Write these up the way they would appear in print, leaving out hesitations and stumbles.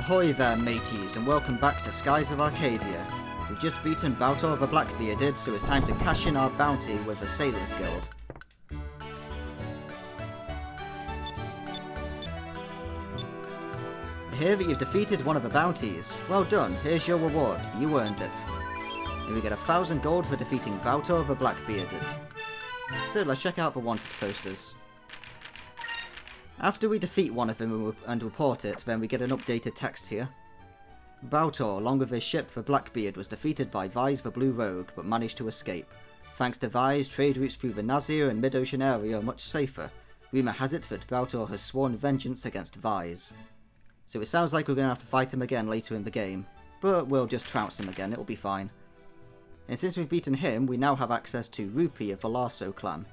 Ahoy there, mateys, and welcome back to Skies of Arcadia. We've just beaten Baltor the Blackbearded, so it's time to cash in our bounty with the Sailors Guild. I hear that you've defeated one of the bounties. Well done, here's your reward. You earned it. And we get 1,000 gold for defeating Baltor the Blackbearded. So let's check out the wanted posters. After we defeat one of them and report it, then we get an updated text here. Baltor, along with his ship the Blackbeard, was defeated by Vise the Blue Rogue, but managed to escape. Thanks to Vise, trade routes through the Nazir and mid-ocean area are much safer. Rumour has it that Baltor has sworn vengeance against Vise. So it sounds like we're going to have to fight him again later in the game, but we'll just trounce him again, it'll be fine. And since we've beaten him, we now have access to Rupee of the Larso clan.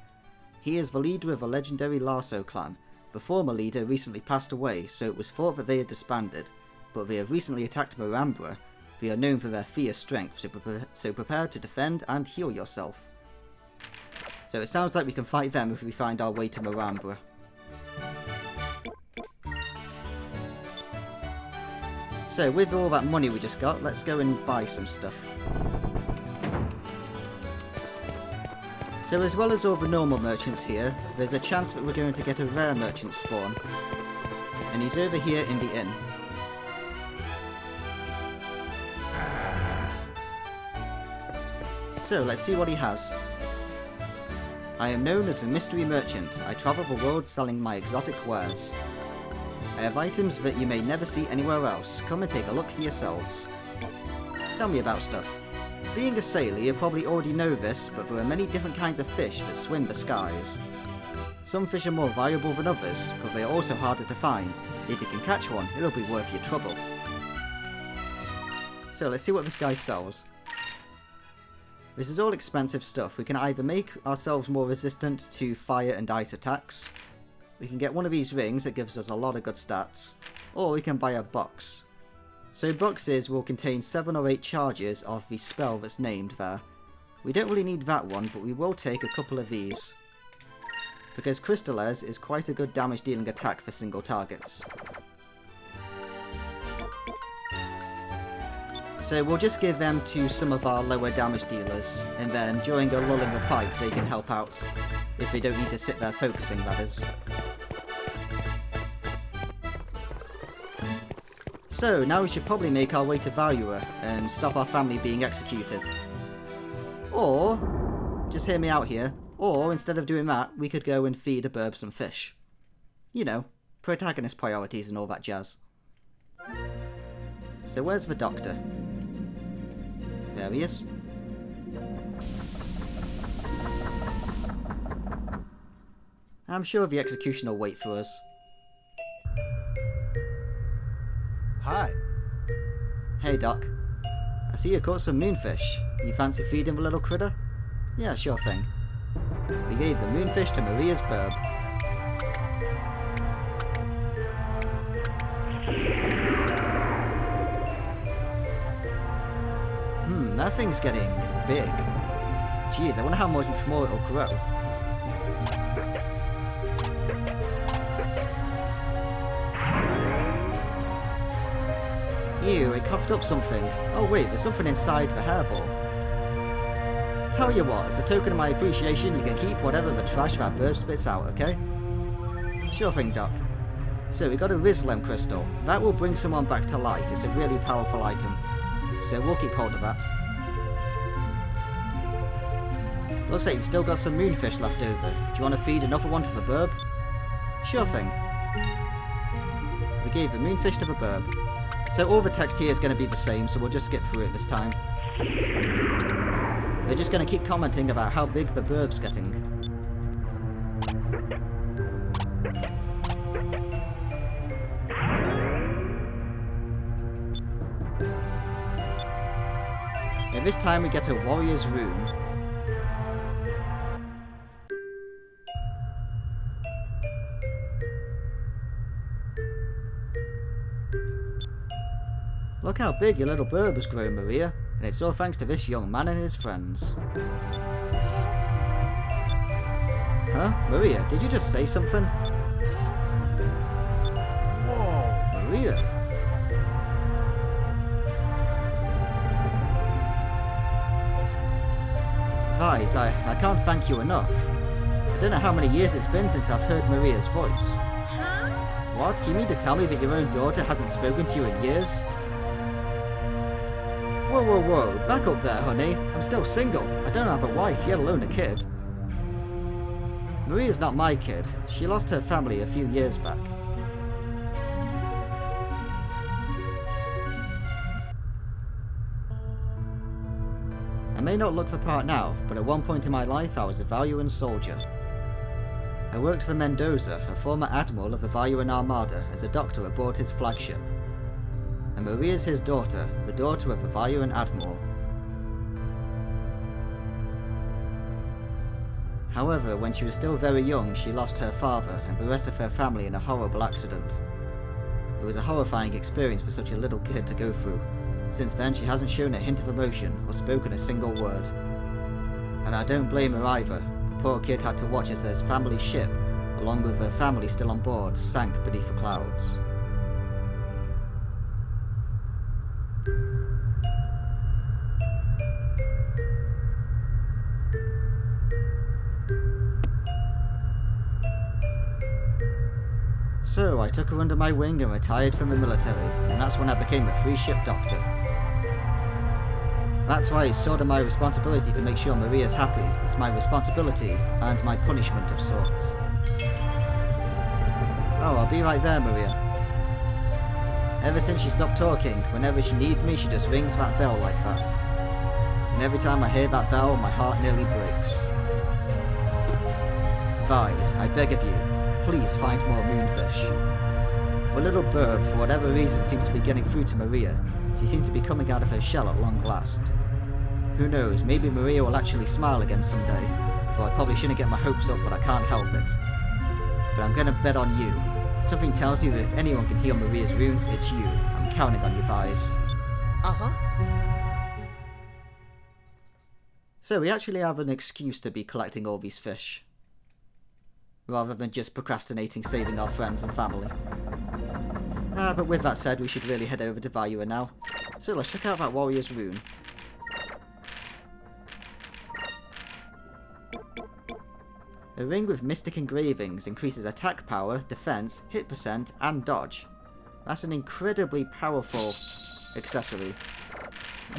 He is the leader of the legendary Larso clan. The former leader recently passed away, so it was thought that they had disbanded, but they have recently attacked Marambra. They are known for their fierce strength, so prepare to defend and heal yourself. So it sounds like we can fight them if we find our way to Marambra. So with all that money we just got, let's go and buy some stuff. So as well as all the normal merchants here, there's a chance that we're going to get a rare merchant spawn. And he's over here in the inn. So let's see what he has. I am known as the Mystery Merchant. I travel the world selling my exotic wares. I have items that you may never see anywhere else. Come and take a look for yourselves. Tell me about stuff. Being a sailor, you probably already know this, but there are many different kinds of fish that swim the skies. Some fish are more valuable than others, but they are also harder to find. If you can catch one, it'll be worth your trouble. So let's see what this guy sells. This is all expensive stuff. We can either make ourselves more resistant to fire and ice attacks, we can get one of these rings that gives us a lot of good stats, or we can buy a box. So boxes will contain 7 or 8 charges of the spell that's named there. We don't really need that one, but we will take a couple of these, because Crystallez is quite a good damage dealing attack for single targets. So we'll just give them to some of our lower damage dealers, and then during a lull in the fight they can help out, if they don't need to sit there focusing, that is. So now we should probably make our way to Valua and stop our family being executed. Or, just hear me out here, or instead of doing that, we could go and feed a burb some fish. You know, protagonist priorities and all that jazz. So where's the doctor? There he is. I'm sure the execution will wait for us. Hi. Hey Doc. I see you caught some moonfish. You fancy feeding the little critter? Yeah, sure thing. We gave the moonfish to Maria's burb. That thing's getting big. Jeez, I wonder how much more it'll grow. Ew, it coughed up something. Oh wait, there's something inside the hairball. Tell you what, as a token of my appreciation, you can keep whatever the trash that burb spits out, okay? Sure thing, Doc. So we got a Rizlem crystal. That will bring someone back to life. It's a really powerful item. So we'll keep hold of that. Looks like you've still got some moonfish left over. Do you want to feed another one to the burb? Sure thing. We gave the moonfish to the burb. So all the text here is going to be the same, so we'll just skip through it this time. They're just going to keep commenting about how big the burb's getting. And this time we get a warrior's rune. Look how big your little burb has grown, Maria, and it's all thanks to this young man and his friends. Huh? Maria, did you just say something? Whoa! Maria? Vise, I can't thank you enough. I don't know how many years it's been since I've heard Maria's voice. Huh? What? You mean to tell me that your own daughter hasn't spoken to you in years? Whoa, whoa, whoa. Back up there, honey. I'm still single. I don't have a wife, yet alone a kid. Maria's not my kid. She lost her family a few years back. I may not look the part now, but at one point in my life I was a Valuan soldier. I worked for Mendoza, a former admiral of the Valuan Armada, as a doctor aboard his flagship. And Maria's his daughter, the daughter of the Valuan admiral. However, when she was still very young, she lost her father and the rest of her family in a horrible accident. It was a horrifying experience for such a little kid to go through. Since then, she hasn't shown a hint of emotion or spoken a single word. And I don't blame her either. The poor kid had to watch as her family's ship, along with her family still on board, sank beneath the clouds. So I took her under my wing and retired from the military, and that's when I became a free-ship doctor. That's why it's sort of my responsibility to make sure Maria's happy. It's my responsibility, and my punishment of sorts. Oh, I'll be right there, Maria. Ever since she stopped talking, whenever she needs me, she just rings that bell like that. And every time I hear that bell, my heart nearly breaks. Vise, I beg of you, please find more moonfish. The little bird, for whatever reason, seems to be getting through to Maria. She seems to be coming out of her shell at long last. Who knows, maybe Maria will actually smile again someday, though I probably shouldn't get my hopes up, but I can't help it. But I'm gonna bet on you. Something tells me that if anyone can heal Maria's wounds, it's you. I'm counting on you, Vise. Uh-huh. So we actually have an excuse to be collecting all these fish, rather than just procrastinating saving our friends and family. But with that said, we should really head over to Valua now. So let's check out that warrior's rune. A ring with mystic engravings increases attack power, defense, hit percent, and dodge. That's an incredibly powerful accessory,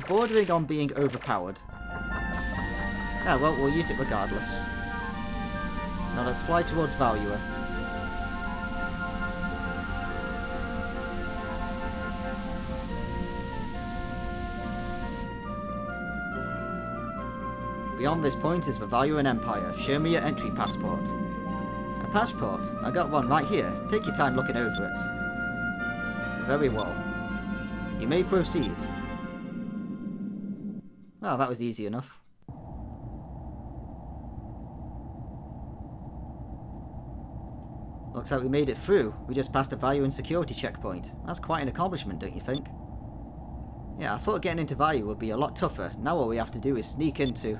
bordering on being overpowered. Well, we'll use it regardless. Now let's fly towards Valua. Beyond this point is the Valuan Empire. Show me your entry passport. A passport? I got one right here. Take your time looking over it. Very well. You may proceed. Oh, that was easy enough. Looks like we made it through. We just passed a Valuan security checkpoint. That's quite an accomplishment, don't you think? Yeah, I thought getting into Valua would be a lot tougher. Now all we have to do is sneak into...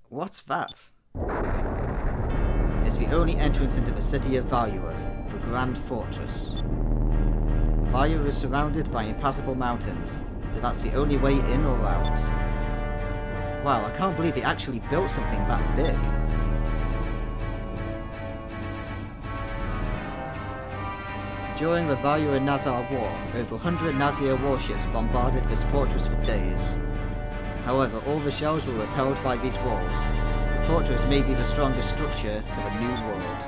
What's that? It's the only entrance into the city of Valua, the Grand Fortress. Valua is surrounded by impassable mountains, so that's the only way in or out. Wow, I can't believe they actually built something that big. During the Valua-Nazar War, over 100 Nazir warships bombarded this fortress for days. However, all the shells were repelled by these walls. The fortress may be the strongest structure to the New World.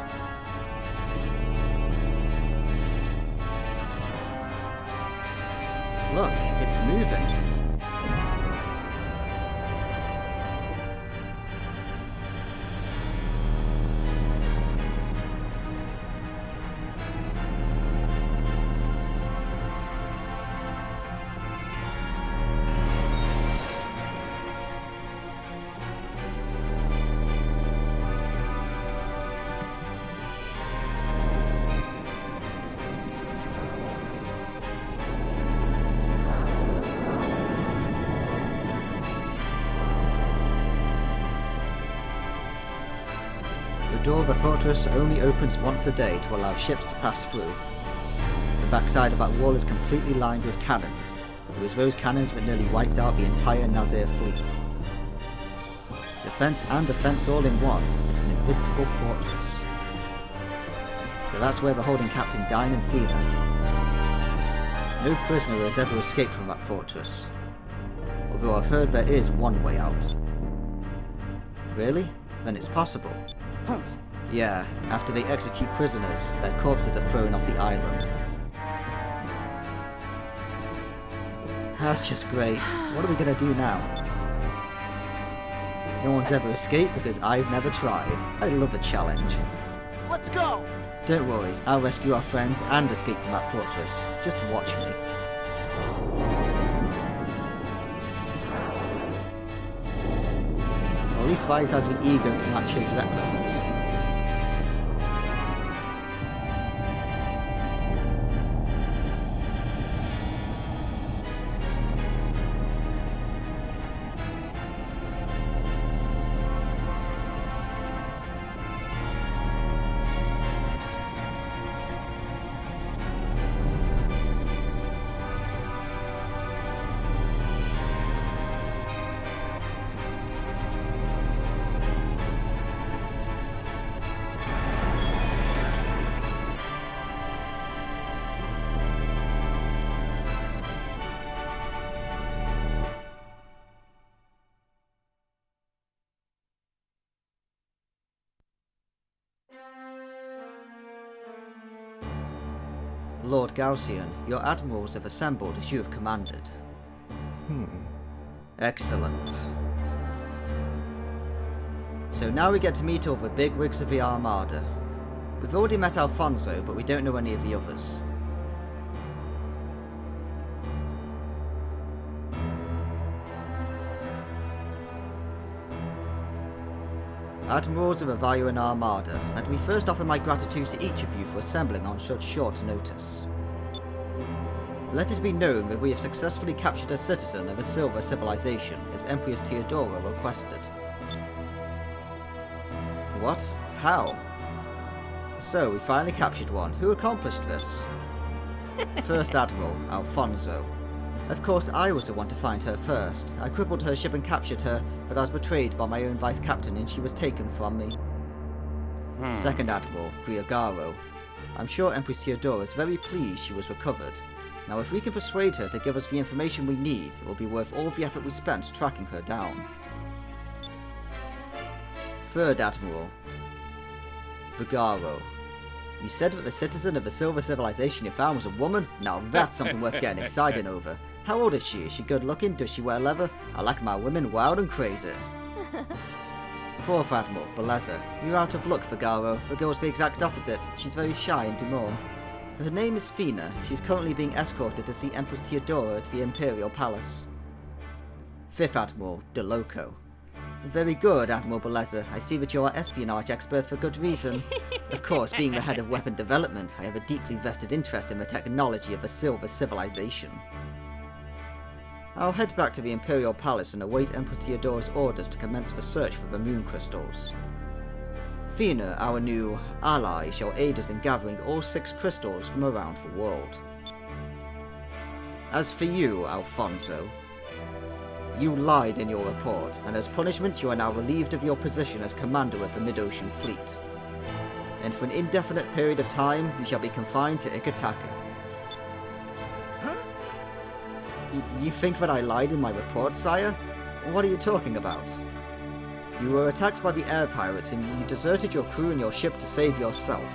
Look, it's moving. The door of the fortress only opens once a day to allow ships to pass through. The backside of that wall is completely lined with cannons, It was those cannons that nearly wiped out the entire Nazir fleet. Defense and defense all in one is an invincible fortress. So that's where we're holding Captain Dine and Fina. No prisoner has ever escaped from that fortress, although I've heard there is one way out. Really? Then it's possible. Yeah, after they execute prisoners, their corpses are thrown off the island. That's just great. What are we gonna do now? No one's ever escaped because I've never tried. I love a challenge. Let's go! Don't worry, I'll rescue our friends and escape from that fortress. Just watch me. Well, at least Vise has the ego to match his recklessness. Lord Gaussian, your admirals have assembled as you have commanded. Excellent. So now we get to meet all the bigwigs of the Armada. We've already met Alfonso, but we don't know any of the others. Admirals of the Valuan Armada, let me first offer my gratitude to each of you for assembling on such short notice. Let it be known that we have successfully captured a citizen of a silver civilization, as Empress Theodora requested. What? How? So, we finally captured one. Who accomplished this? First Admiral, Alfonso. Of course, I was the one to find her first. I crippled her ship and captured her, but I was betrayed by my own vice-captain and she was taken from me. Second Admiral, Griagaro. I'm sure Empress Theodora is very pleased she was recovered. Now if we can persuade her to give us the information we need, it will be worth all the effort we spent tracking her down. Third Admiral, Vigaro. You said that the citizen of the Silver Civilization you found was a woman? Now that's something worth getting excited over. How old is she? Is she good looking? Does she wear leather? I like my women wild and crazy. Fourth Admiral, Beleza. You're out of luck, Vigaro. The girl's the exact opposite. She's very shy and demure. Her name is Fina. She's currently being escorted to see Empress Theodora at the Imperial Palace. Fifth Admiral, De Loco. Very good, Admiral Beleza. I see that you're an espionage expert for good reason. Of course, being the head of weapon development, I have a deeply vested interest in the technology of the Silver Civilization. I'll head back to the Imperial Palace and await Empress Theodora's orders to commence the search for the moon crystals. Fina, our new ally, shall aid us in gathering all 6 crystals from around the world. As for you, Alfonso, you lied in your report, and as punishment you are now relieved of your position as commander of the Mid-Ocean Fleet. And for an indefinite period of time, you shall be confined to Ikataka. Huh? You think that I lied in my report, sire? What are you talking about? You were attacked by the air pirates and you deserted your crew and your ship to save yourself.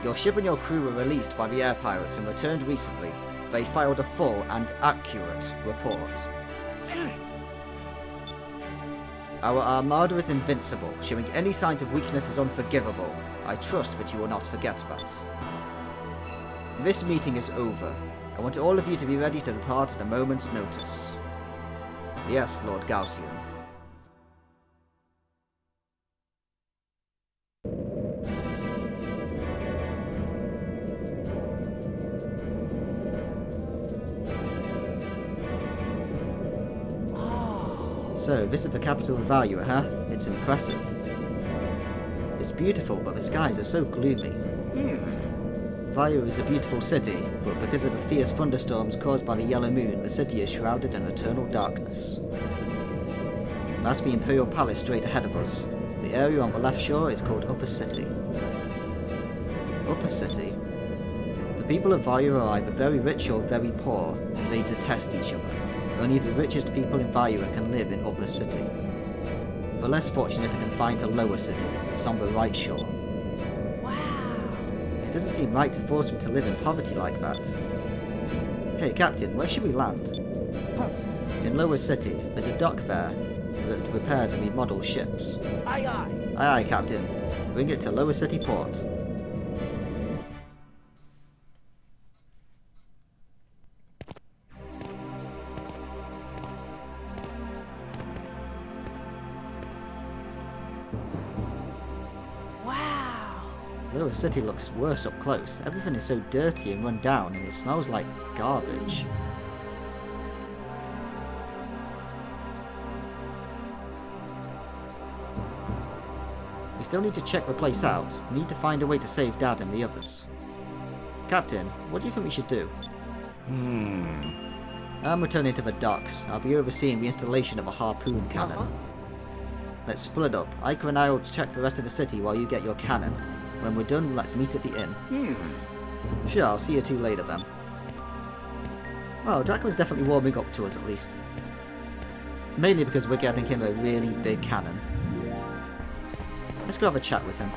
Your ship and your crew were released by the air pirates and returned recently. They filed a full and accurate report. Our armada is invincible. Showing any signs of weakness is unforgivable. I trust that you will not forget that. This meeting is over. I want all of you to be ready to depart at a moment's notice. Yes, Lord Gaussian. So, this is the capital of Valua, huh? It's impressive. It's beautiful, but the skies are so gloomy. Valua is a beautiful city, but because of the fierce thunderstorms caused by the yellow moon, the city is shrouded in eternal darkness. That's the Imperial Palace straight ahead of us. The area on the left shore is called Upper City. Upper City? The people of Valua are either very rich or very poor, and they detest each other. Only the richest people in Valua can live in Upper City. The less fortunate are confined to Lower City. It's on the right shore. It doesn't seem right to force them to live in poverty like that. Hey Captain, where should we land? In Lower City, there's a dock there that repairs and remodels ships. Aye, aye. Aye aye, Captain. Bring it to Lower City Port. Lower City looks worse up close. Everything is so dirty and run down, and it smells like garbage. We still need to check the place out. We need to find a way to save Dad and the others. Captain, what do you think we should do? I'm returning to the docks. I'll be overseeing the installation of a harpoon cannon. Let's split up. Ica and I will check the rest of the city while you get your cannon. When we're done, let's meet at the inn. Sure, I'll see you two later then. Well, Drachma's definitely warming up to us at least. Mainly because we're getting him a really big cannon. Let's go have a chat with him.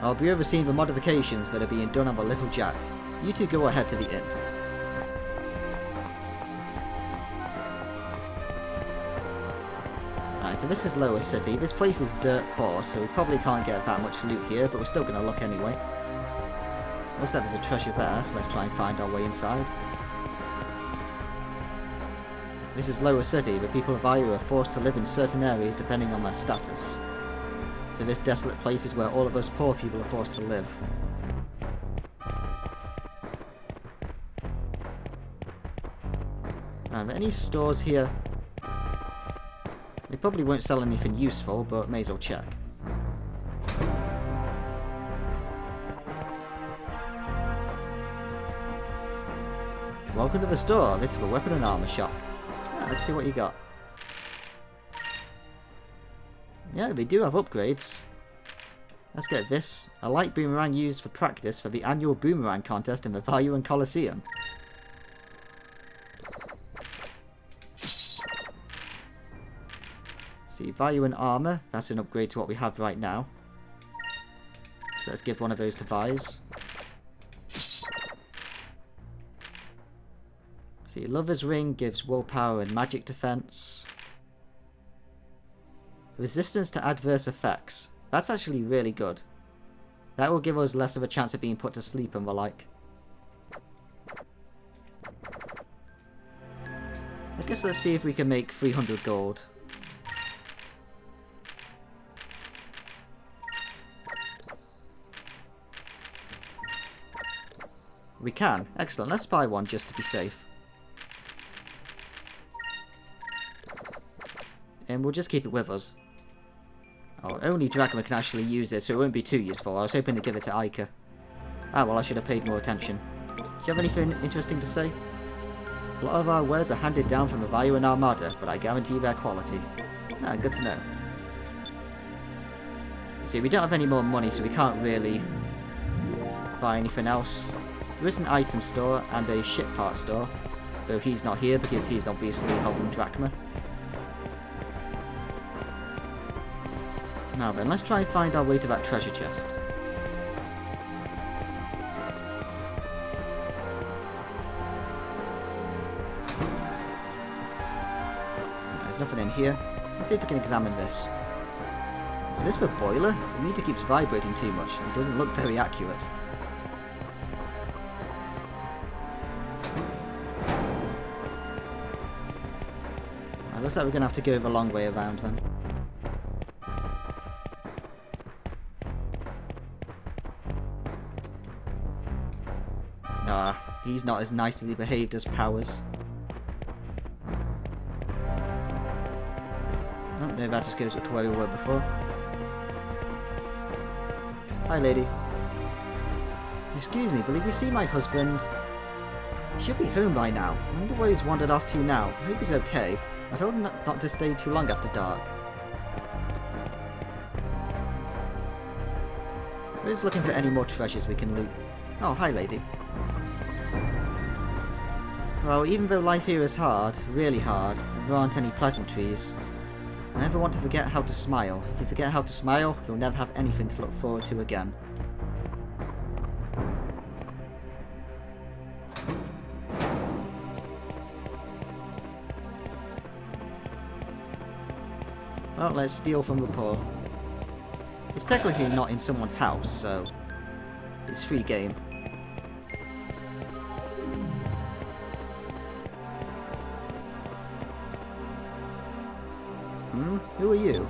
I'll be overseeing the modifications that are being done on the Little Jack. You two go ahead to the inn. So this is Lower City. This place is dirt poor, so we probably can't get that much loot here, but we're still going to look anyway. Looks like there's a treasure there, so let's try and find our way inside. This is Lower City. The people of Valua are forced to live in certain areas depending on their status. So this desolate place is where all of us poor people are forced to live. Are there any stores here? They probably won't sell anything useful, but may as well check. Welcome to the store. This is a weapon and armor shop. Let's see what you got. Yeah, they do have upgrades. Let's get this. A light boomerang used for practice for the annual boomerang contest in the Valua Coliseum. See, value and armor, that's an upgrade to what we have right now. So let's give one of those to Vise. See, Lover's Ring gives willpower and magic defense. Resistance to adverse effects. That's actually really good. That will give us less of a chance of being put to sleep and the like. I guess let's see if we can make 300 gold. We can. Excellent. Let's buy one just to be safe. And we'll just keep it with us. Oh, only Drachma can actually use it, so it won't be too useful. I was hoping to give it to Ica. Ah, well, I should have paid more attention. Do you have anything interesting to say? A lot of our wares are handed down from the Valua Armada, but I guarantee their quality. Ah, good to know. See, we don't have any more money, so we can't really buy anything else. There is an item store and a ship part store, though he's not here because he's obviously helping Drachma. Now then, let's try and find our way to that treasure chest. There's nothing in here. Let's see if we can examine this. Is this the boiler? The meter keeps vibrating too much. It doesn't look very accurate. Looks like we're going to have to go the long way around then. Ah, he's not as nicely behaved as Powers. Oh, no, that just goes up to where we were before. Hi, lady. Excuse me, but have you seen my husband? He should be home by now. I wonder where he's wandered off to now. I hope he's okay. I told him not to stay too long after dark. We're just looking for any more treasures we can loot. Oh, hi, lady. Well, even though life here is hard, really hard, and there aren't any pleasantries, I never want to forget how to smile. If you forget how to smile, you'll never have anything to look forward to again. Well, let's steal from the poor. It's technically not in someone's house, so it's free game. Who are you?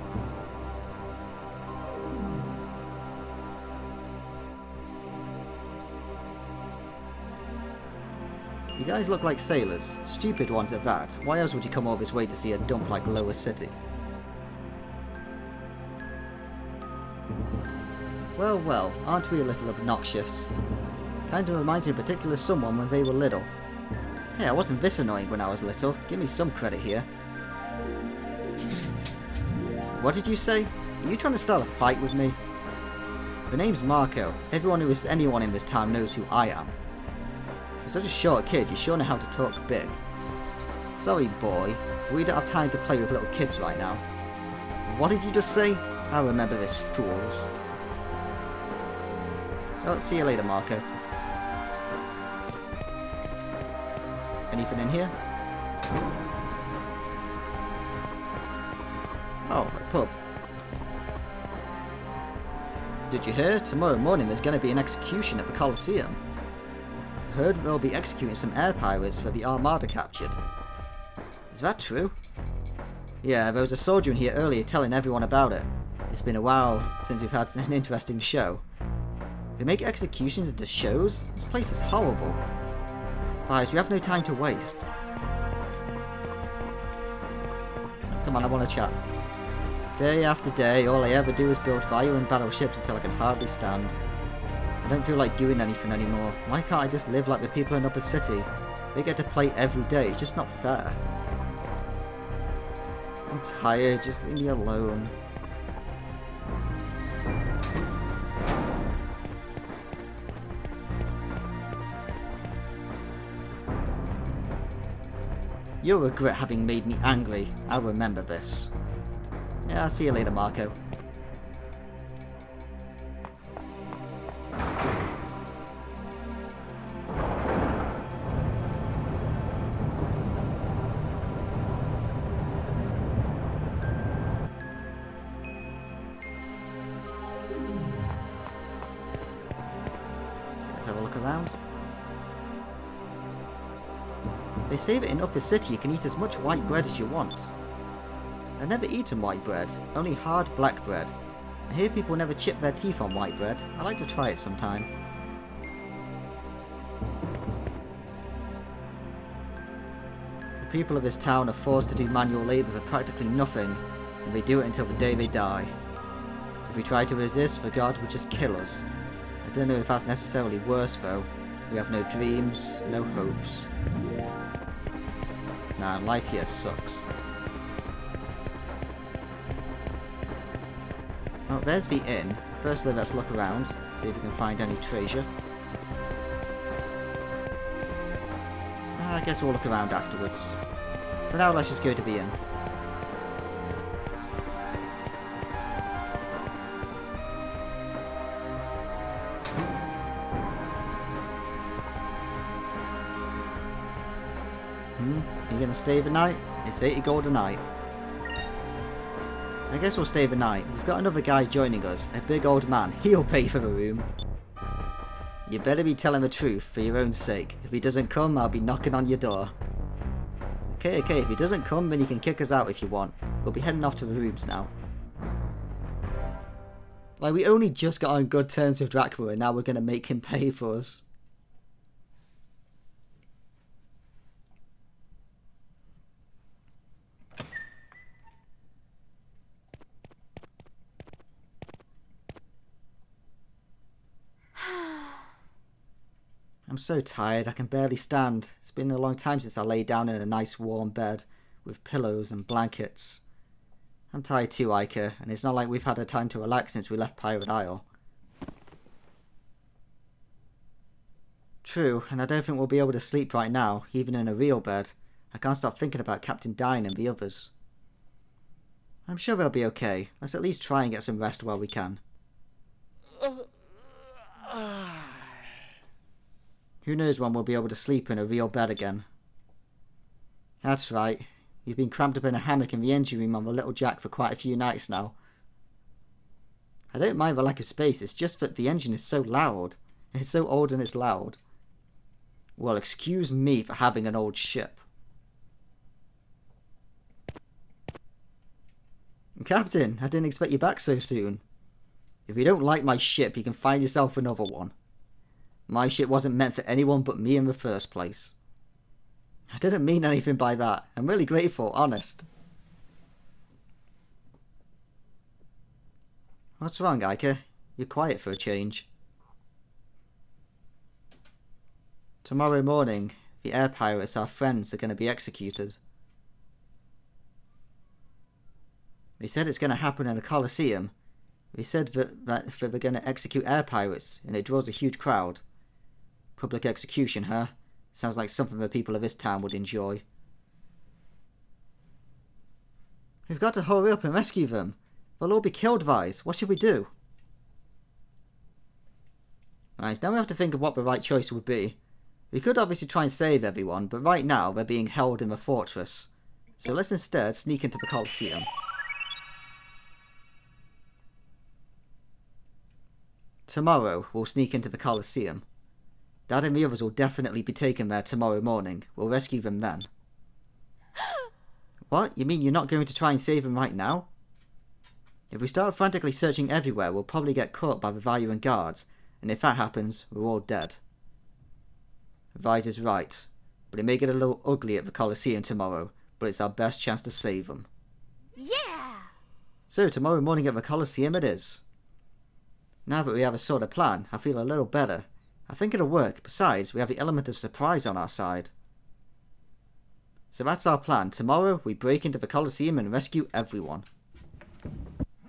You guys look like sailors. Stupid ones at that. Why else would you come all this way to see a dump like Lower City? Well, well, aren't we a little obnoxious? Kinda reminds me of particular someone when they were little. Hey, I wasn't this annoying when I was little. Give me some credit here. What did you say? Are you trying to start a fight with me? The name's Marco. Everyone who is anyone in this town knows who I am. For such a short kid, you sure know how to talk big. Sorry, boy, but we don't have time to play with little kids right now. What did you just say? I remember this, fools. Oh, see you later, Marco. Anything in here? Oh, a pub. Did you hear? Tomorrow morning there's going to be an execution at the Colosseum. I heard they'll be executing some air pirates for the armada captured. Is that true? Yeah, there was a soldier in here earlier telling everyone about it. It's been a while since we've had an interesting show. They make executions into shows? This place is horrible. Guys, we have no time to waste. Come on, I want to chat. Day after day, all I ever do is build Valua and battleships until I can hardly stand. I don't feel like doing anything anymore. Why can't I just live like the people in Upper City? They get to play every day, it's just not fair. I'm tired, just leave me alone. You'll regret having made me angry. I'll remember this. Yeah, I'll see you later, Marco. So let's have a look around. They say that in Upper City you can eat as much white bread as you want. I've never eaten white bread, only hard black bread. I hear people never chip their teeth on white bread. I'd like to try it sometime. The people of this town are forced to do manual labour for practically nothing, and they do it until the day they die. If we try to resist, the God would just kill us. I don't know if that's necessarily worse though. We have no dreams, no hopes. Man, life here sucks. Well, there's the inn. Firstly, let's look around, see if we can find any treasure. I guess we'll look around afterwards. For now, let's just go to the inn. You gonna stay the night? It's 80 gold a night. I guess we'll stay the night. We've got another guy joining us, a big old man. He'll pay for the room. You better be telling the truth for your own sake. If he doesn't come, I'll be knocking on your door. Okay, if he doesn't come, then you can kick us out if you want. We'll be heading off to the rooms now. Like, we only just got on good terms with Drachma and now we're gonna make him pay for us. I'm so tired, I can barely stand. It's been a long time since I lay down in a nice warm bed with pillows and blankets. I'm tired too, Iker, and it's not like we've had a time to relax since we left Pirate Isle. True, and I don't think we'll be able to sleep right now, even in a real bed. I can't stop thinking about Captain Dine and the others. I'm sure they'll be okay. Let's at least try and get some rest while we can. Who knows when we'll be able to sleep in a real bed again. That's right. You've been cramped up in a hammock in the engine room on the Little Jack for quite a few nights now. I don't mind the lack of space, it's just that the engine is so loud. It's so old and it's loud. Well, excuse me for having an old ship. Captain, I didn't expect you back so soon. If you don't like my ship, you can find yourself another one. My ship wasn't meant for anyone but me in the first place. I didn't mean anything by that. I'm really grateful, honest. What's wrong, Iker? You're quiet for a change. Tomorrow morning, the air pirates, our friends, are going to be executed. They said it's going to happen in a Colosseum. They said that they're going to execute air pirates, and it draws a huge crowd. Public execution, huh? Sounds like something the people of this town would enjoy. We've got to hurry up and rescue them. They'll all be killed, Vise. What should we do? Right, now we have to think of what the right choice would be. We could obviously try and save everyone, but right now they're being held in the fortress. So let's instead sneak into the Colosseum. Tomorrow, we'll sneak into the Colosseum. Dad and the others will definitely be taken there tomorrow morning. We'll rescue them then. What? You mean you're not going to try and save them right now? If we start frantically searching everywhere, we'll probably get caught by the Valuan guards, and if that happens, we're all dead. Vise is right, but it may get a little ugly at the Colosseum tomorrow, but it's our best chance to save them. Yeah! So tomorrow morning at the Colosseum it is. Now that we have a sort of plan, I feel a little better. I think it'll work. Besides, we have the element of surprise on our side. So that's our plan. Tomorrow, we break into the Colosseum and rescue everyone.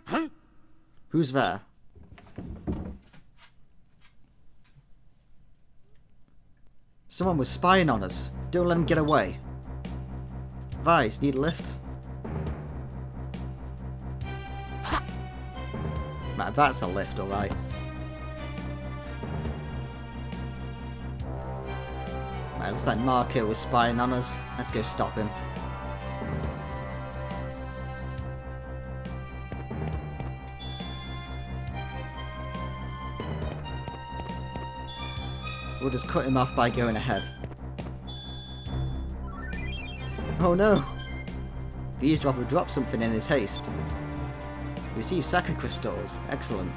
Huh? Who's there? Someone was spying on us. Don't let him get away. Vise, need a lift? Nah, that's a lift, alright. Right, looks like Marco was spying on us. Let's go stop him. We'll just cut him off by going ahead. Oh no! The eavesdropper dropped something in his haste. Receive sacred crystals. Excellent.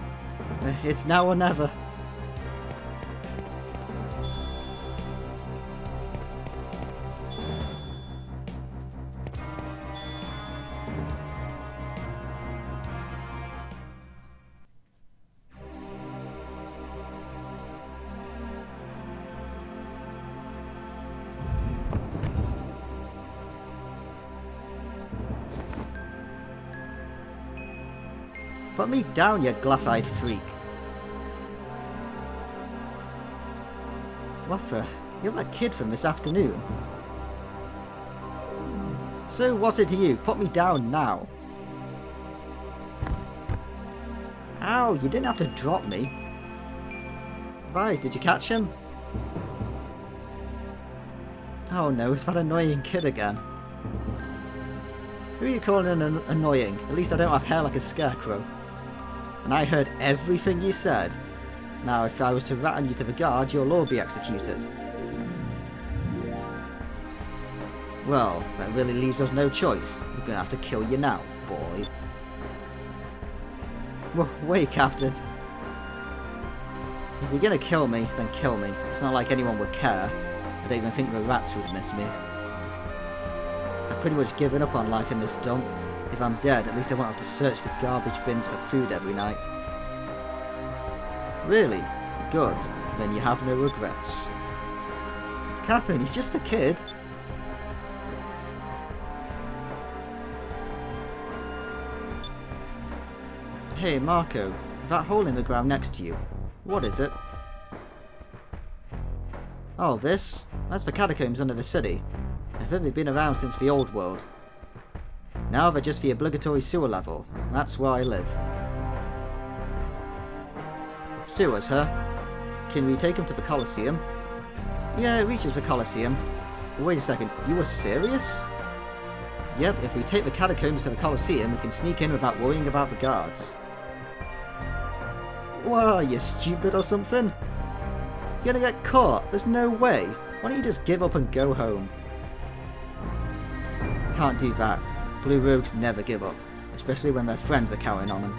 It's now or never. Put me down, you glass-eyed freak. What the? You're that kid from this afternoon. So what's it to you? Put me down now. Ow, you didn't have to drop me. Vise, did you catch him? Oh no, it's that annoying kid again. Who are you calling annoying? At least I don't have hair like a scarecrow. And I heard everything you said. Now, if I was to rat on you to the guards, you'll all be executed. Well, that really leaves us no choice. We're gonna have to kill you now, boy. Wait, Captain. If you're gonna kill me, then kill me. It's not like anyone would care. I don't even think the rats would miss me. I've pretty much given up on life in this dump. If I'm dead, at least I won't have to search for garbage bins for food every night. Really? Good. Then you have no regrets. Captain, he's just a kid. Hey, Marco, that hole in the ground next to you, what is it? Oh, this? That's the catacombs under the city. They've only been around since the old world. Now they're just the obligatory sewer level. That's where I live. Sewers, huh? Can we take them to the Colosseum? Yeah, it reaches the Colosseum. Wait a second, you were serious? Yep, if we take the catacombs to the Colosseum, we can sneak in without worrying about the guards. What are you, stupid or something? You're gonna get caught, there's no way. Why don't you just give up and go home? Can't do that. Blue rogues never give up, especially when their friends are counting on them.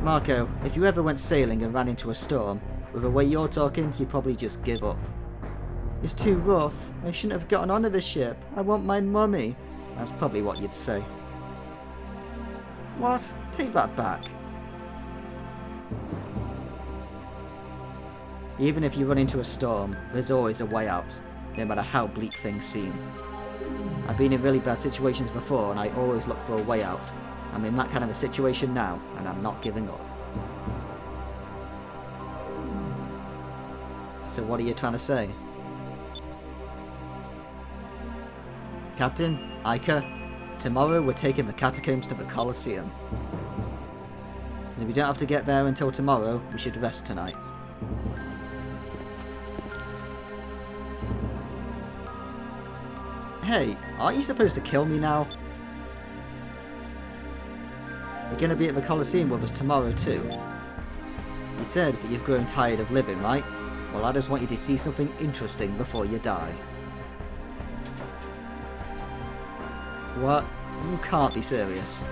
Marco, if you ever went sailing and ran into a storm, with the way you're talking, you'd probably just give up. It's too rough. I shouldn't have gotten onto the ship. I want my mummy. That's probably what you'd say. What? Take that back. Even if you run into a storm, there's always a way out, no matter how bleak things seem. I've been in really bad situations before and I always look for a way out. I'm in that kind of a situation now, and I'm not giving up. So what are you trying to say? Captain, Ica, tomorrow we're taking the catacombs to the Colosseum. Since we don't have to get there until tomorrow, we should rest tonight. Hey, aren't you supposed to kill me now? You're going to be at the Colosseum with us tomorrow too. You said that you've grown tired of living, right? Well, I just want you to see something interesting before you die. What? You can't be serious.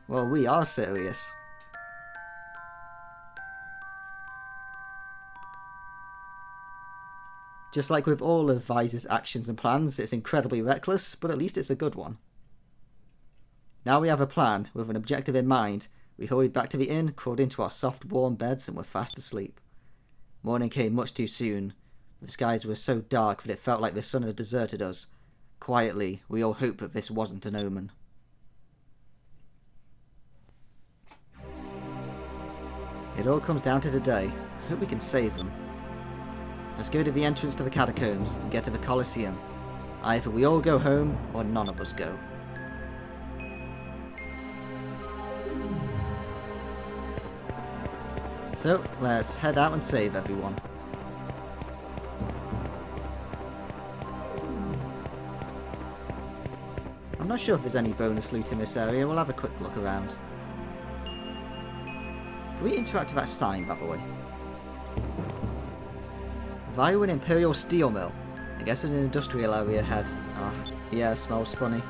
Well, we are serious. Just like with all of Vise's actions and plans, it's incredibly reckless, but at least it's a good one. Now we have a plan, with an objective in mind. We hurried back to the inn, crawled into our soft, warm beds, and were fast asleep. Morning came much too soon. The skies were so dark that it felt like the sun had deserted us. Quietly, we all hoped that this wasn't an omen. It all comes down to today. I hope we can save them. Let's go to the entrance to the catacombs and get to the Colosseum. Either we all go home, or none of us go. So, let's head out and save everyone. I'm not sure if there's any bonus loot in this area. We'll have a quick look around. Can we interact with that sign, by the way? Valua and Imperial Steel Mill. I guess there's an industrial area ahead. Ah, yeah, smells funny.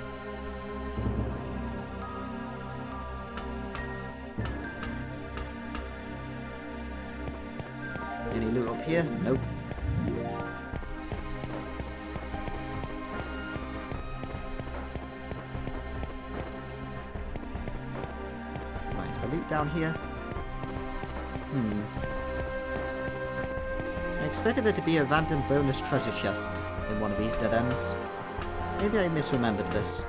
Any loot up here? Nope. Right, is the loot down here? I expected there to be a random bonus treasure chest in one of these dead ends. Maybe I misremembered this.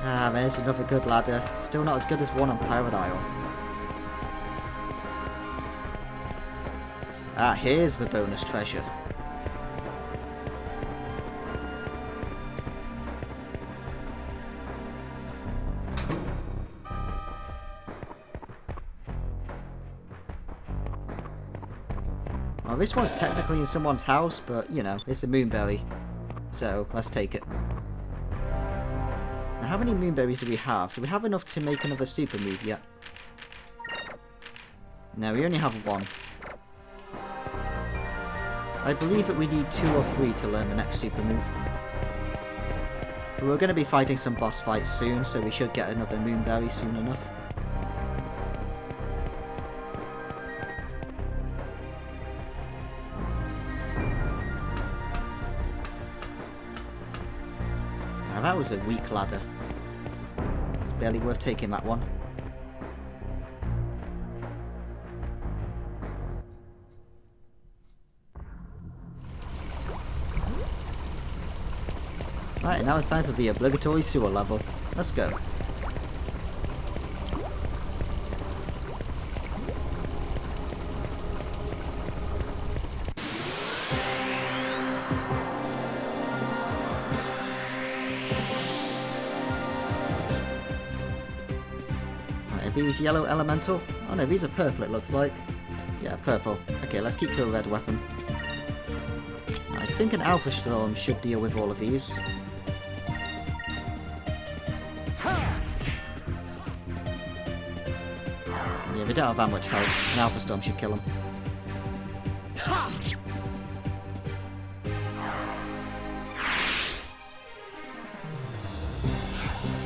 Ah, there's another good ladder. Still not as good as one on Pirate Isle. Ah, here's the bonus treasure. Well, this one's technically in someone's house, but, you know, it's a moonberry. So, let's take it. Now, how many moonberries do we have? Do we have enough to make another super move yet? No, we only have one. I believe that we need 2 or 3 to learn the next super move. But we're going to be fighting some boss fights soon, so we should get another moonberry soon enough. Now that was a weak ladder. It's barely worth taking that one. Right, now it's time for the obligatory sewer level. Let's go. Are these yellow elemental? Oh no, these are purple it looks like. Yeah, purple. Okay, let's keep your red weapon. I think an Alpha Storm should deal with all of these. Yeah, they don't have that much health. An Alpha Storm should kill them.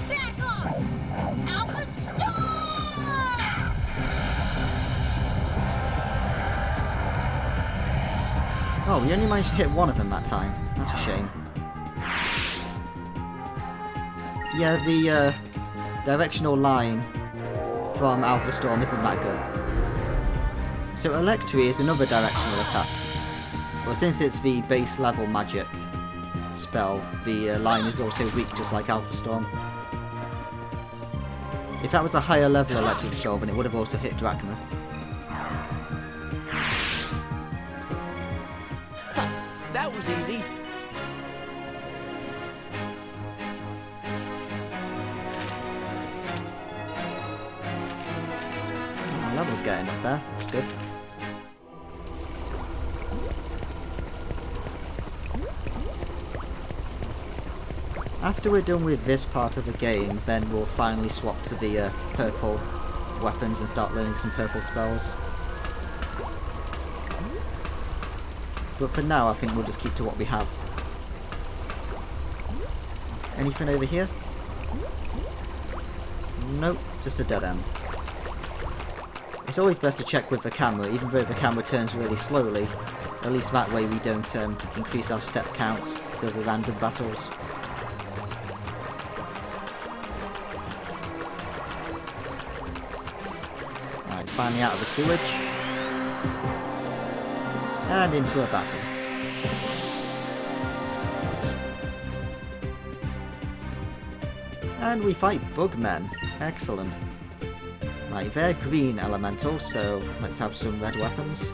Back off! Alpha Storm! Oh, we only managed to hit one of them that time. That's a shame. Yeah, the directional line from Alpha Storm isn't that good. So Electri is another directional attack. Well, since it's the base level magic spell, the line is also weak just like Alpha Storm. If that was a higher level electric spell, then it would have also hit Drachma. That was easy. Oh, level's getting up there. That's good. After we're done with this part of the game, then we'll finally swap to the purple weapons and start learning some purple spells. But for now, I think we'll just keep to what we have. Anything over here? Nope, just a dead end. It's always best to check with the camera, even though the camera turns really slowly. At least that way we don't increase our step count for the random battles. Right, finally out of the sewage. And into a battle. And we fight Bugmen. Excellent. Right, they're green elemental, so let's have some red weapons.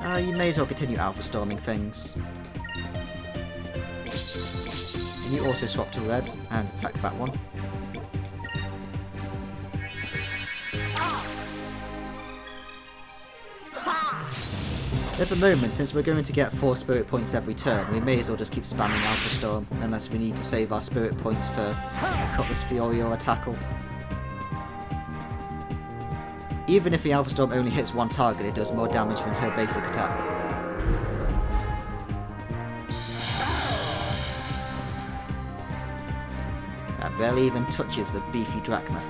You may as well continue alpha storming things. And you also swap to red and attack that one. At the moment, since we're going to get 4 spirit points every turn, we may as well just keep spamming Alpha Storm, unless we need to save our spirit points for a Cutlass Fury or a Tackle. Even if the Alpha Storm only hits one target, it does more damage than her basic attack. That barely even touches the beefy Drachma.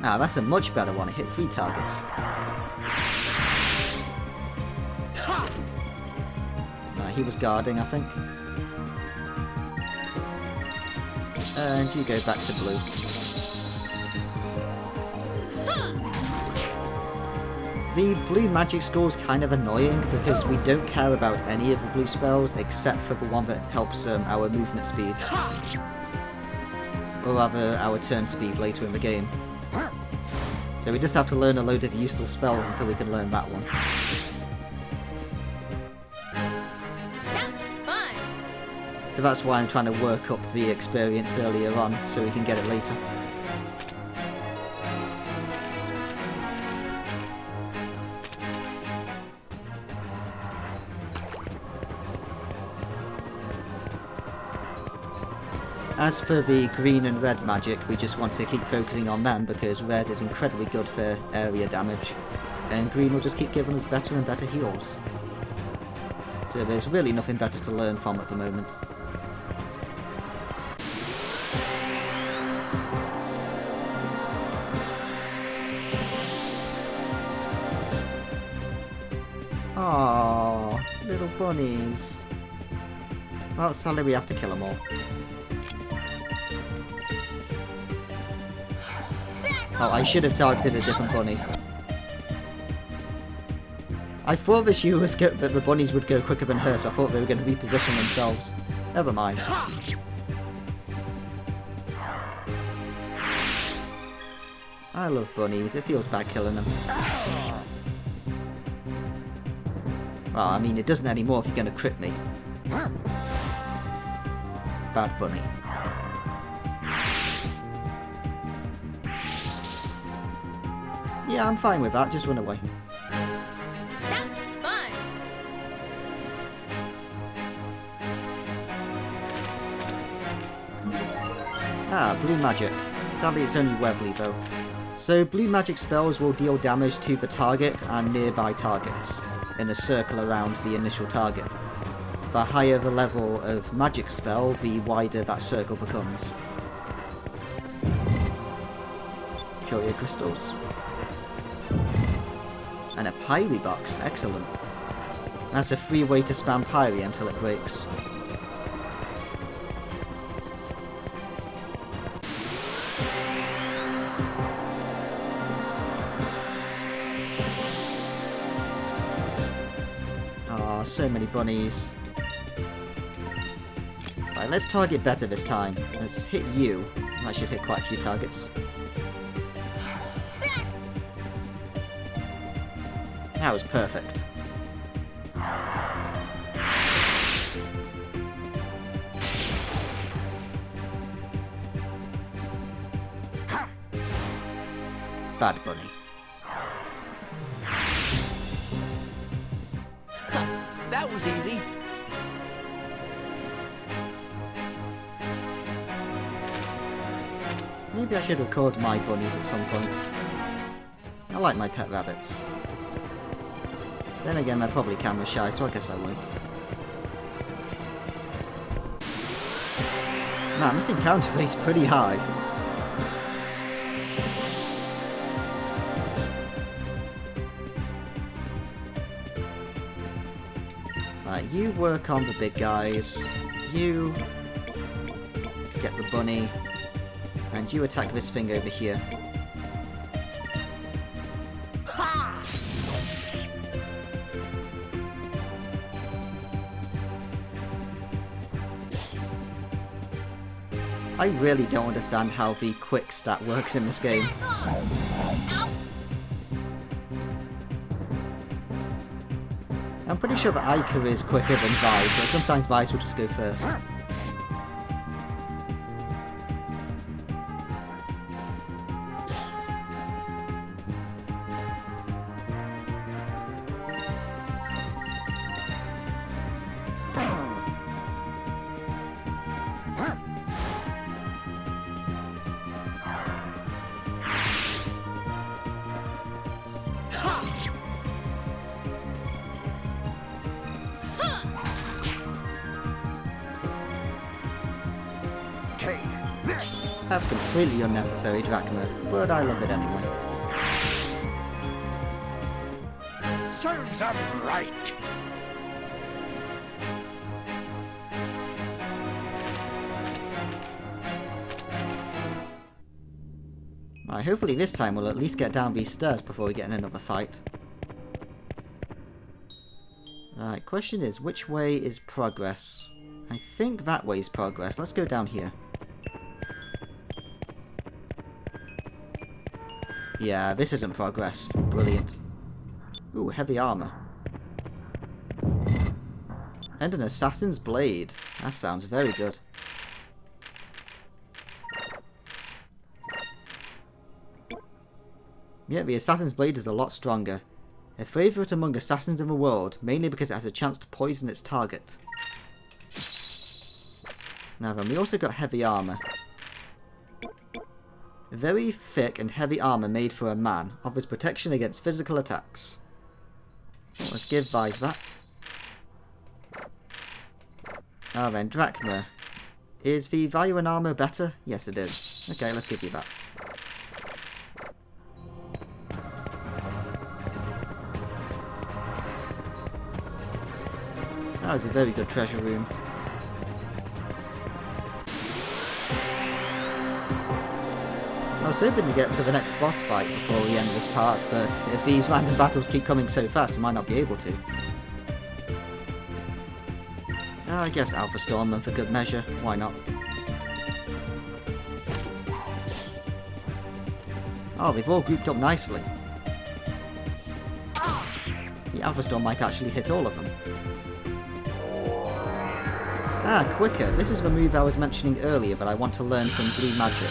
Ah, that's a much better one. It hit 3 targets. He was guarding, I think. And you go back to blue. The blue magic score is kind of annoying because we don't care about any of the blue spells except for the one that helps our movement speed. Or rather, our turn speed later in the game. So we just have to learn a load of useless spells until we can learn that one. That was fun. So that's why I'm trying to work up the experience earlier on, so we can get it later. As for the green and red magic, we just want to keep focusing on them because red is incredibly good for area damage, and green will just keep giving us better and better heals. So there's really nothing better to learn from at the moment. Aww, little bunnies. Well, sadly we have to kill them all. Oh, I should have targeted a different bunny. I thought that that the bunnies would go quicker than her, so I thought they were going to reposition themselves. Never mind. I love bunnies. It feels bad killing them. Well, I mean, it doesn't anymore if you're going to crit me. Bad bunny. Yeah, I'm fine with that. Just run away. That's fun. Ah, blue magic. Sadly, it's only Weatherly though. So, blue magic spells will deal damage to the target and nearby targets, in a circle around the initial target. The higher the level of magic spell, the wider that circle becomes. Curia crystals. And a Pyre box, excellent. That's a free way to spam Pyre until it breaks. Ah, so many bunnies. Right, let's target better this time. Let's hit you. That should hit quite a few targets. That was perfect. Bad bunny. That was easy. Maybe I should record my bunnies at some point. I like my pet rabbits. Then again, they're probably camera shy, so I guess I won't. Man, this encounter rate's pretty high. Right, you work on the big guys. You get the bunny. And you attack this thing over here. I really don't understand how the quick stat works in this game. I'm pretty sure that Ica is quicker than Vise, but sometimes Vise will just go first. That's completely unnecessary, Drachma, but I love it anyway. Serves up right. Right, hopefully this time we'll at least get down these stairs before we get in another fight. Right, question is, which way is progress? I think that way is progress. Let's go down here. Yeah, this isn't progress. Brilliant. Ooh, heavy armor. And an assassin's blade. That sounds very good. Yeah, the assassin's blade is a lot stronger. A favourite among assassins in the world, mainly because it has a chance to poison its target. Now then, we also got heavy armor. Very thick and heavy armor made for a man, offers protection against physical attacks. Let's give Vise that. Now then, Drachma. Is the value in armor better? Yes, it is. Okay, let's give you that. That was a very good treasure room. was hoping to get to the next boss fight before we end this part, but if these random battles keep coming so fast, we might not be able to. I guess Alpha Storm them for good measure, why not? Oh, they've all grouped up nicely. The Alpha Storm might actually hit all of them. Ah, Quicker. This is the move I was mentioning earlier that I want to learn from Blue Magic.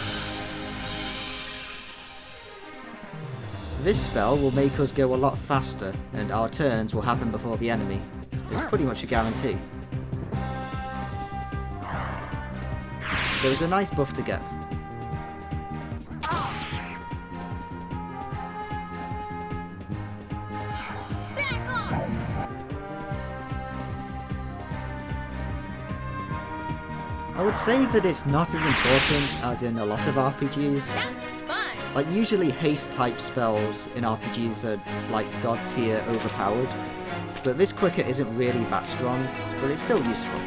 This spell will make us go a lot faster, and our turns will happen before the enemy. It's pretty much a guarantee. So it's a nice buff to get. I would say that it's not as important as in a lot of RPGs. That's fun. Like, usually haste type spells in RPGs are like god tier overpowered, but this Quicker isn't really that strong, but it's still useful.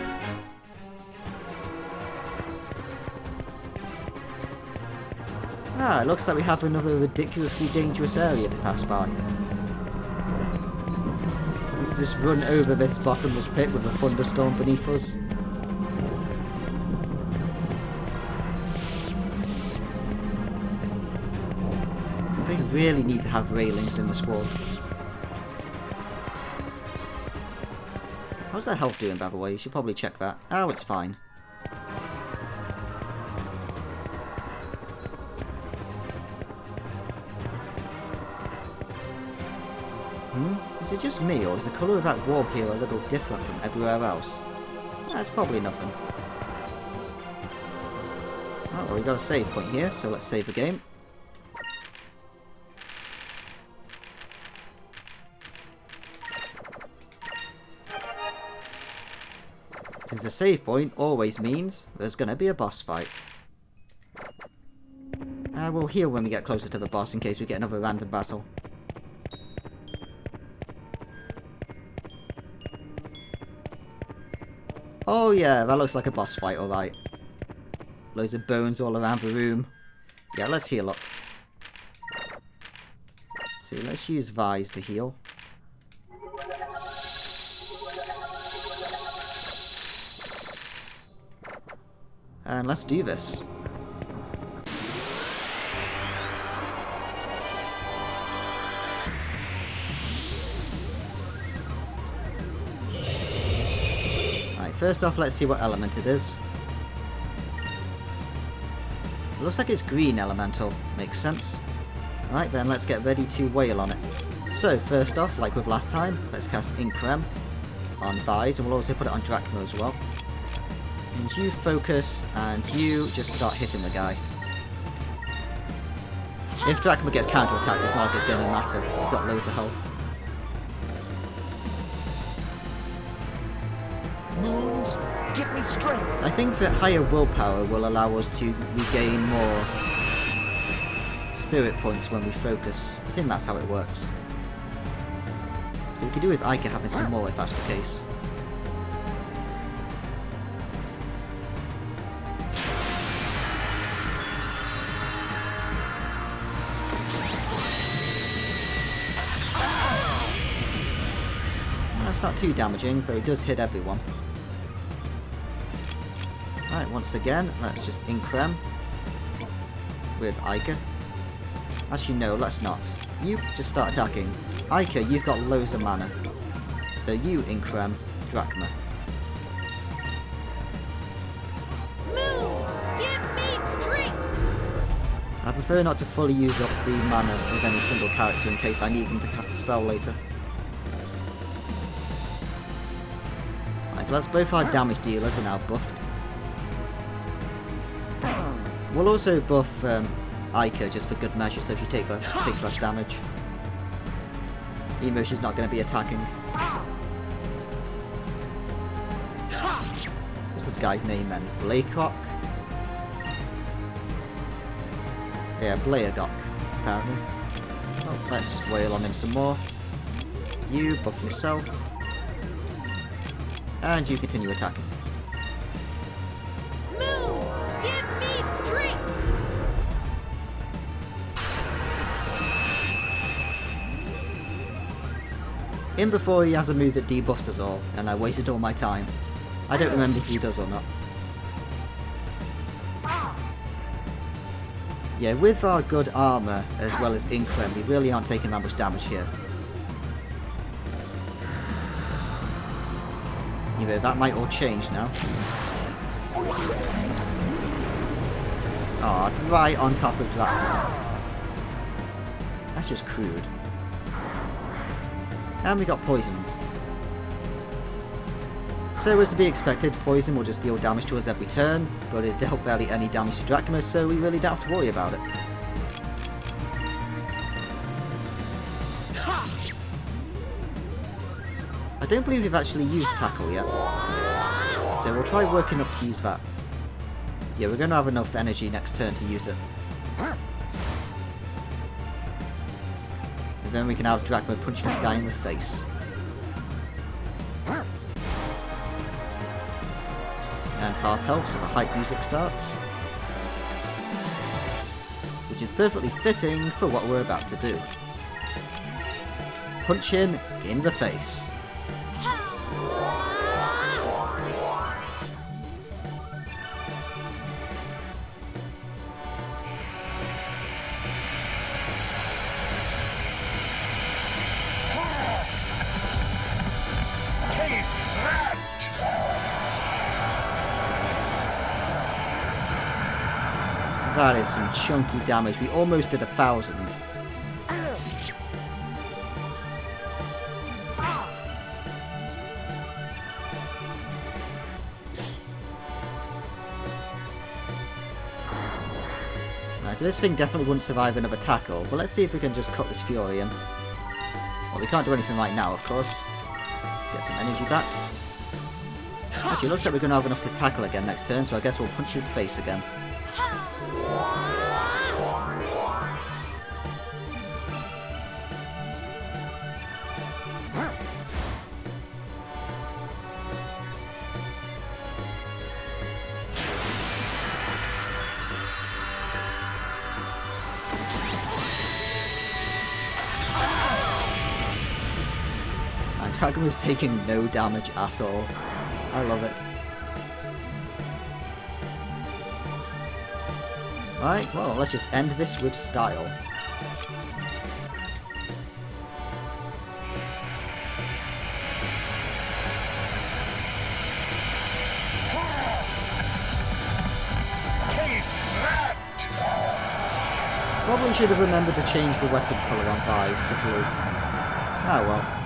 Ah, it looks like we have another ridiculously dangerous area to pass by. We can just run over this bottomless pit with a thunderstorm beneath us. They really need to have railings in this world. How's their health doing, by the way? You should probably check that. Oh, it's fine. Is it just me, or is the colour of that wall here a little different from everywhere else? That's probably nothing. Oh, well, we got a save point here, so let's save the game. Since a save point always means there's going to be a boss fight. We'll heal when we get closer to the boss in case we get another random battle. Oh yeah, that looks like a boss fight, alright. Loads of bones all around the room. Yeah, let's heal up. So let's use Vise to heal. And let's do this. First off, let's see what element it is. It looks like it's green elemental. Makes sense. Alright, then let's get ready to wail on it. So, first off, like with last time, let's cast Increm on Vise, and we'll also put it on Drachma as well. And you focus, and you just start hitting the guy. If Drachma gets counter-attacked, it's not like it's going to matter. He's got loads of health. Moons, give me strength. I think that higher willpower will allow us to regain more spirit points when we focus. I think that's how it works. So we could do with Ica having some more if that's the case. That's not too damaging, though it does hit everyone. Alright, once again, let's just Increm with Ica. Actually, no, let's not. You just start attacking. Ica, you've got loads of mana. So you Increm Drachma. Moons, give me strength. I prefer not to fully use up the mana of any single character in case I need them to cast a spell later. Right, so that's both our damage dealers are now buffed. We'll also buff Ica just for good measure, so she takes less damage. Even though she's not going to be attacking. What's this guy's name then? Bleigock? Yeah, Bleigock, apparently. Oh, let's just wail on him some more. You buff yourself. And you continue attacking. in before he has a move that debuffs us all, and I wasted all my time. I don't remember if he does or not. Yeah, with our good armour as well as Increm, we really aren't taking that much damage here. You know, that might all change now. Oh, right on top of Dracula. That's just crude. And we got poisoned. So as to be expected, poison will just deal damage to us every turn, but it dealt barely any damage to Drachma, so we really don't have to worry about it. I don't believe we've actually used Tackle yet, so we'll try working up to use that. Yeah, we're going to have enough energy next turn to use it. And then we can have Drachma punch this guy in the face. And half health, so the hype music starts. Which is perfectly fitting for what we're about to do. Punch him in the face. That is some chunky damage. We almost did 1,000. Right, so this thing definitely wouldn't survive another tackle, but let's see if we can just cut this Fury in. Well, we can't do anything right now, of course. Let's get some energy back. Actually, it looks like we're going to have enough to tackle again next turn, so I guess we'll punch his face again. Dragon was taking no damage at all. I love it. Right, well, let's just end this with style. Probably should have remembered to change the weapon colour on Vise to blue. Oh well.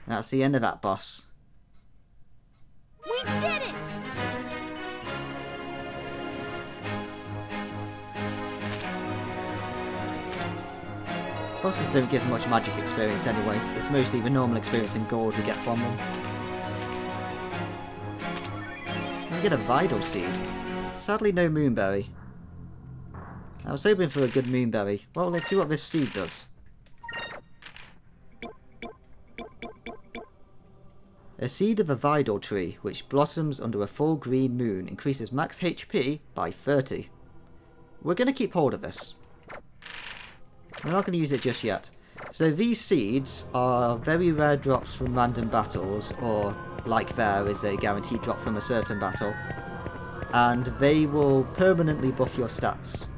That's the end of that boss. We did it! Bosses don't give much magic experience anyway. It's mostly the normal experience and gold we get from them. We get a Vidal Seed. Sadly no Moonberry. I was hoping for a good Moonberry. Well, let's see what this seed does. A seed of a Vidal tree, which blossoms under a full green moon, increases max HP by 30. We're going to keep hold of this. We're not going to use it just yet. So these seeds are very rare drops from random battles, or like there is a guaranteed drop from a certain battle. And they will permanently buff your stats.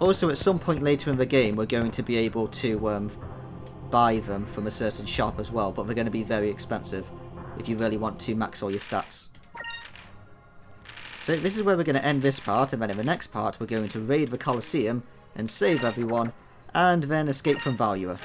Also, at some point later in the game, we're going to be able to buy them from a certain shop as well, but they're going to be very expensive if you really want to max all your stats. So this is where we're going to end this part, and then in the next part we're going to raid the Colosseum and save everyone, and then escape from Valua.